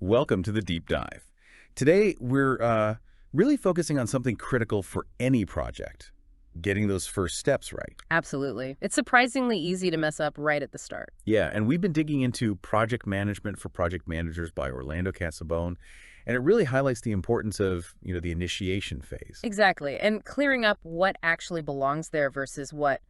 Welcome to the deep dive. Today, we're really focusing on something critical for any project, getting those first steps right. Absolutely. It's surprisingly easy to mess up right at the start. Yeah, and we've been digging into Project Management for Project Managers by Orlando Casabone, and it really highlights the importance of, the initiation phase. Exactly. And clearing up what actually belongs there versus what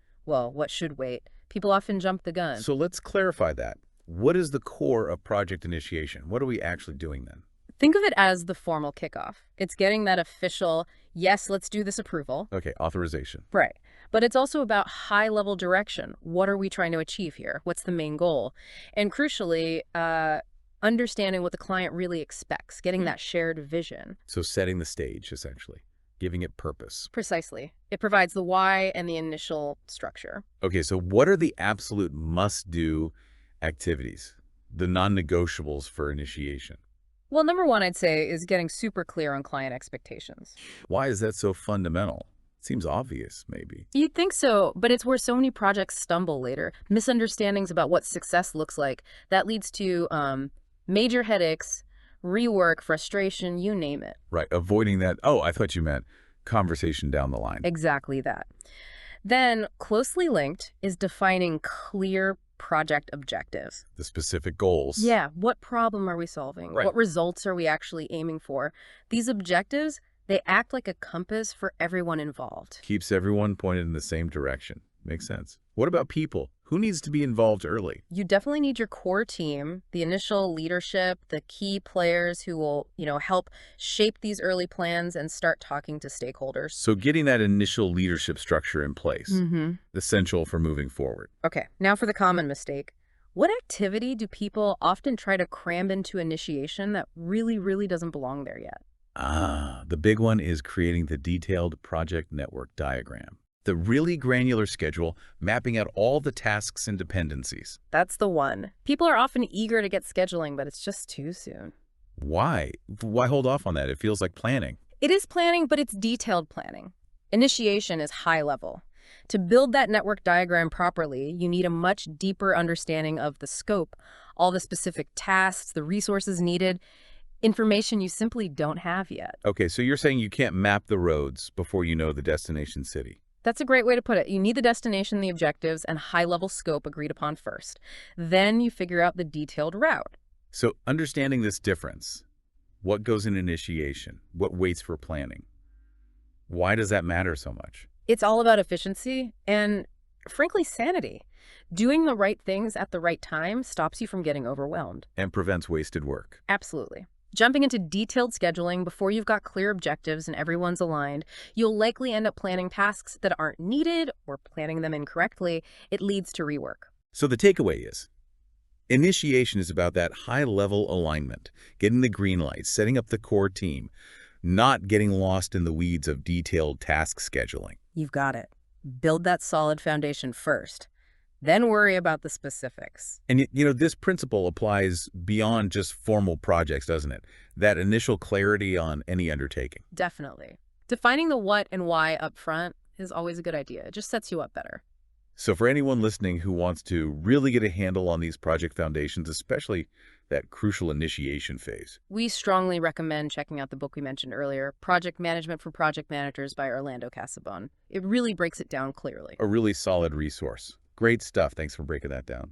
should wait. People often jump the gun. So let's clarify that. What is the core of project initiation? What are we actually doing then? Think of it as the formal kickoff. It's getting that official, yes, let's do this approval. Okay, authorization. Right. But it's also about high-level direction. What are we trying to achieve here? What's the main goal? And crucially, understanding what the client really expects, getting that shared vision. So setting the stage, essentially, giving it purpose. Precisely. It provides the why and the initial structure. Okay, so what are the absolute must-do activities, the non-negotiables for initiation? Well, number one, I'd say, is getting super clear on client expectations. Why is that so fundamental? Seems obvious, maybe. You'd think so, but it's where so many projects stumble later. Misunderstandings about what success looks like. That leads to major headaches, rework, frustration, you name it. Right, avoiding that. Oh, I thought you meant conversation down the line. Exactly that. Then, closely linked is defining clear project objectives. The specific goals. Yeah, what problem are we solving? Right. What results are we actually aiming for? These objectives, they act like a compass for everyone involved. Keeps everyone pointed in the same direction. Makes sense. What about people? Who needs to be involved early? You definitely need your core team, the initial leadership, the key players who will, help shape these early plans and start talking to stakeholders. So getting that initial leadership structure in place, essential for moving forward. Okay, now for the common mistake. What activity do people often try to cram into initiation that really doesn't belong there yet? The big one is creating the detailed project network diagram. The really granular schedule, mapping out all the tasks and dependencies. That's the one. People are often eager to get scheduling, but it's just too soon. Why? Why hold off on that? It feels like planning. It is planning, but it's detailed planning. Initiation is high level. To build that network diagram properly, you need a much deeper understanding of the scope, all the specific tasks, the resources needed, information you simply don't have yet. Okay, so you're saying you can't map the roads before you know the destination city. That's a great way to put it. You need the destination, the objectives, and high-level scope agreed upon first. Then you figure out the detailed route. So understanding this difference, what goes in initiation, what waits for planning, why does that matter so much? It's all about efficiency and, frankly, sanity. Doing the right things at the right time stops you from getting overwhelmed. And prevents wasted work. Absolutely. Jumping into detailed scheduling before you've got clear objectives and everyone's aligned, you'll likely end up planning tasks that aren't needed or planning them incorrectly. It leads to rework. So the takeaway is, initiation is about that high-level alignment, getting the green light, setting up the core team, not getting lost in the weeds of detailed task scheduling. You've got it. Build that solid foundation first. Then worry about the specifics. And this principle applies beyond just formal projects, doesn't it? That initial clarity on any undertaking. Definitely. Defining the what and why up front is always a good idea. It just sets you up better. So for anyone listening who wants to really get a handle on these project foundations, especially that crucial initiation phase, we strongly recommend checking out the book we mentioned earlier, Project Management for Project Managers by Orlando Casabone. It really breaks it down clearly. a really solid resource. Great stuff. Thanks for breaking that down.